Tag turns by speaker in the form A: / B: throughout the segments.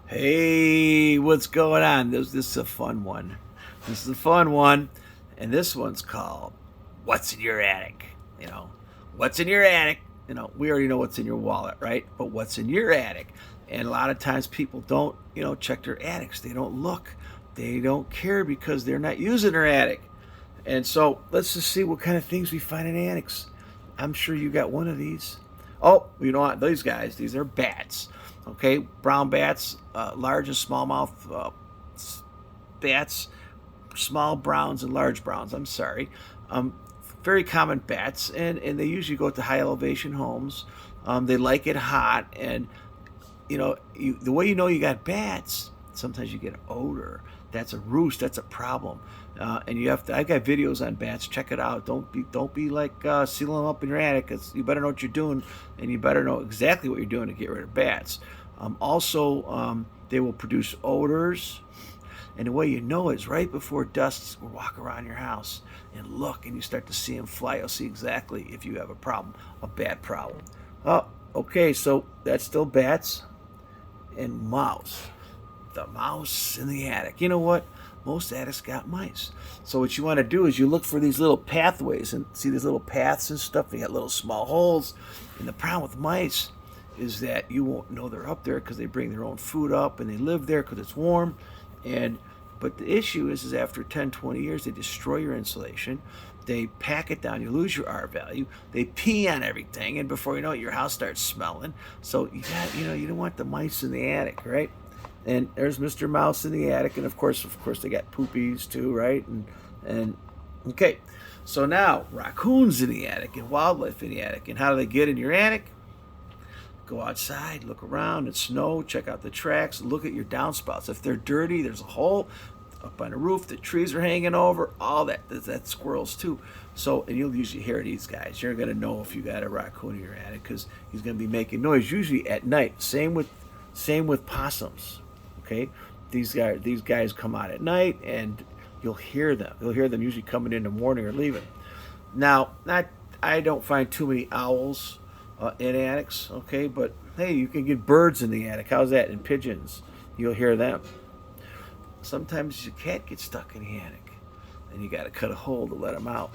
A: Hey, what's going on? This is a fun one. This is a fun one, and this one's called "What's in Your Attic?" You know, what's in your attic? We already know what's in your wallet, right? But what's in your attic? And a lot of times people don't, check their attics. They don't look. They don't care because they're not using their attic. And so let's just see what kind of things we find in attics. I'm sure you got one of these. Oh, you know what? These guys, these are bats. Okay, brown bats, large and smallmouth bats, small browns and large browns. I'm sorry. Very common bats, and they usually go to high elevation homes. They like it hot, and the way you know you got bats, sometimes you get odor. That's a roost. That's a problem. And you have to. I've got videos on bats. Check it out. Don't be like sealing them up in your attic. You better know what you're doing, and you better know exactly what you're doing to get rid of bats. Also, they will produce odors. And the way you know is right before dusk, we'll walk around your house and look, and you start to see them fly. You'll see exactly if you have a problem, a bad problem. Oh, okay. So that's still bats and mouse. The mouse in the attic. You know what? Most attics got mice. So what you want to do is you look for these little pathways and see these little paths and stuff. They got little small holes. And the problem with mice is that you won't know they're up there because they bring their own food up and they live there because it's warm. But the issue is after 10, 20 years, they destroy your insulation. They pack it down. You lose your R value. They pee on everything, and before you know it, your house starts smelling. So you don't want the mice in the attic, right? And there's Mr. Mouse in the attic, and of course, they got poopies too, right? And okay, so now raccoons in the attic and wildlife in the attic. And how do they get in your attic? Go outside, look around. It's snow. Check out the tracks. Look at your downspouts. If they're dirty, there's a hole up on the roof. The trees are hanging over. All that's squirrels too. So, and you'll usually hear these guys. You're gonna know if you got a raccoon in your attic because he's gonna be making noise usually at night. Same with possums. Okay, these guys come out at night, and you'll hear them. You'll hear them usually coming in the morning or leaving. Now, I don't find too many owls in attics. Okay, but hey, you can get birds in the attic. How's that? And pigeons, you'll hear them. Sometimes your cat gets stuck in the attic, and you got to cut a hole to let them out.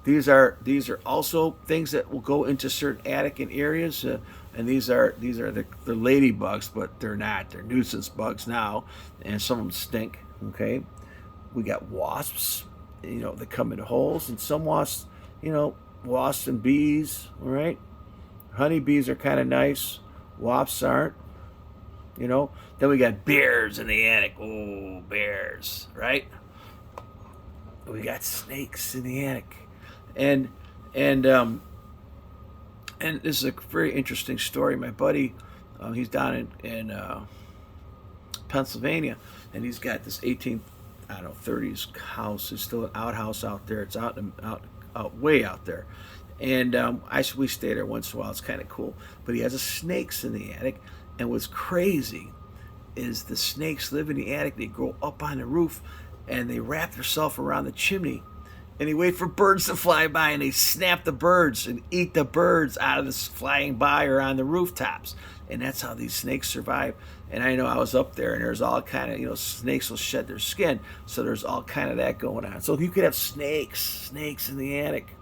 A: These are also things that will go into certain attic and areas, and these are the ladybugs, but they're not. They're nuisance bugs now, and some of them stink. Okay, we got wasps. They come into holes, and some wasps, wasps and bees. All right, honeybees are kind of nice. Wasps aren't. Then we got bears in the attic. Oh, bears, right? We got snakes in the attic. And this is a very interesting story. My buddy, he's down in Pennsylvania, and he's got this 30s house. It's still an outhouse out there. It's out way out there, and we stay there once in a while. It's kind of cool. But he has snakes in the attic, and what's crazy is the snakes live in the attic. They grow up on the roof, and they wrap themselves around the chimney. And they wait for birds to fly by, and they snap the birds and eat the birds out of this flying by or on the rooftops. And that's how these snakes survive. And I know I was up there, and there's all kind of, snakes will shed their skin. So there's all kind of that going on. So you could have snakes in the attic.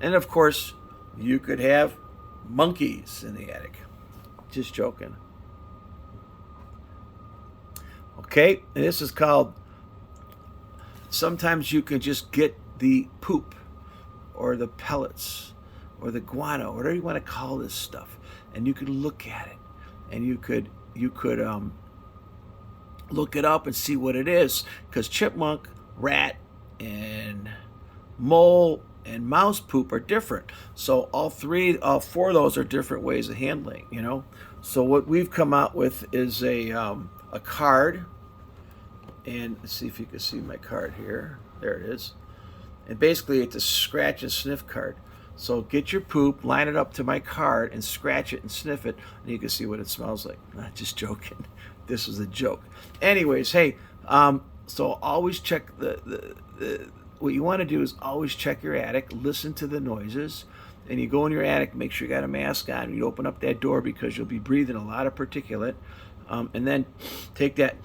A: And of course, you could have monkeys in the attic. Just joking. Okay, and this is called, sometimes you can just get the poop or the pellets or the guano, whatever you want to call this stuff, and you could look at it, and you could look it up and see what it is, because chipmunk, rat, and mole and mouse poop are different. So all four of those are different ways of handling. So what we've come out with is a card, and let's see if you can see my card here. There it is. And basically, it's a scratch and sniff card. So get your poop, line it up to my card, and scratch it and sniff it, and you can see what it smells like. Not just joking. This was a joke. Anyways, hey, so always check what you want to do is always check your attic, listen to the noises, and you go in your attic, make sure you got a mask on. You open up that door because you'll be breathing a lot of particulate. And then take that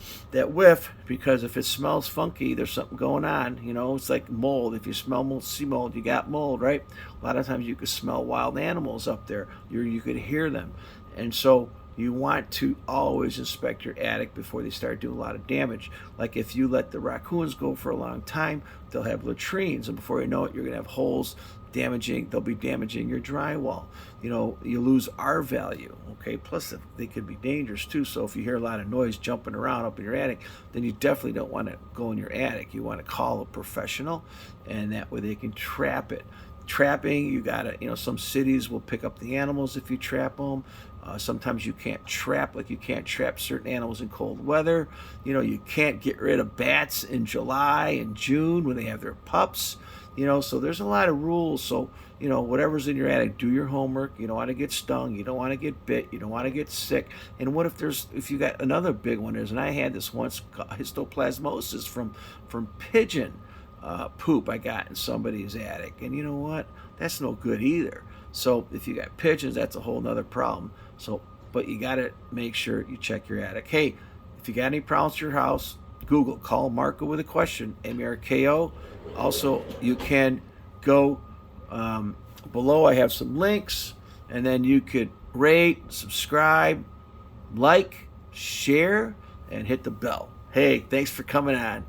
A: whiff, because if it smells funky, there's something going on. It's like mold. If you smell mold, see mold, you got mold, right? A lot of times you could smell wild animals up there. You could hear them. And so you want to always inspect your attic before they start doing a lot of damage. Like if you let the raccoons go for a long time, they'll have latrines, and before you know it, you're gonna have holes they'll be damaging your drywall. You lose R value, okay? Plus they could be dangerous too. So if you hear a lot of noise jumping around up in your attic, then you definitely don't want to go in your attic. You want to call a professional, and that way they can trap it. Trapping, you gotta, some cities will pick up the animals if you trap them. Sometimes you can't trap, like you can't trap certain animals in cold weather. You can't get rid of bats in July and June when they have their pups. So there's a lot of rules. So, whatever's in your attic, do your homework. You don't want to get stung. You don't want to get bit. You don't want to get sick. And what if you got another big one is, and I had this once, histoplasmosis from pigeon poop I got in somebody's attic. And you know what? That's no good either. So if you got pigeons, that's a whole nother problem. So, but you got to make sure you check your attic. Hey, if you got any problems with your house, Google, call Marko with a question, Marko. Also, you can go below. I have some links, and then you could rate, subscribe, like, share, and hit the bell. Hey, thanks for coming on.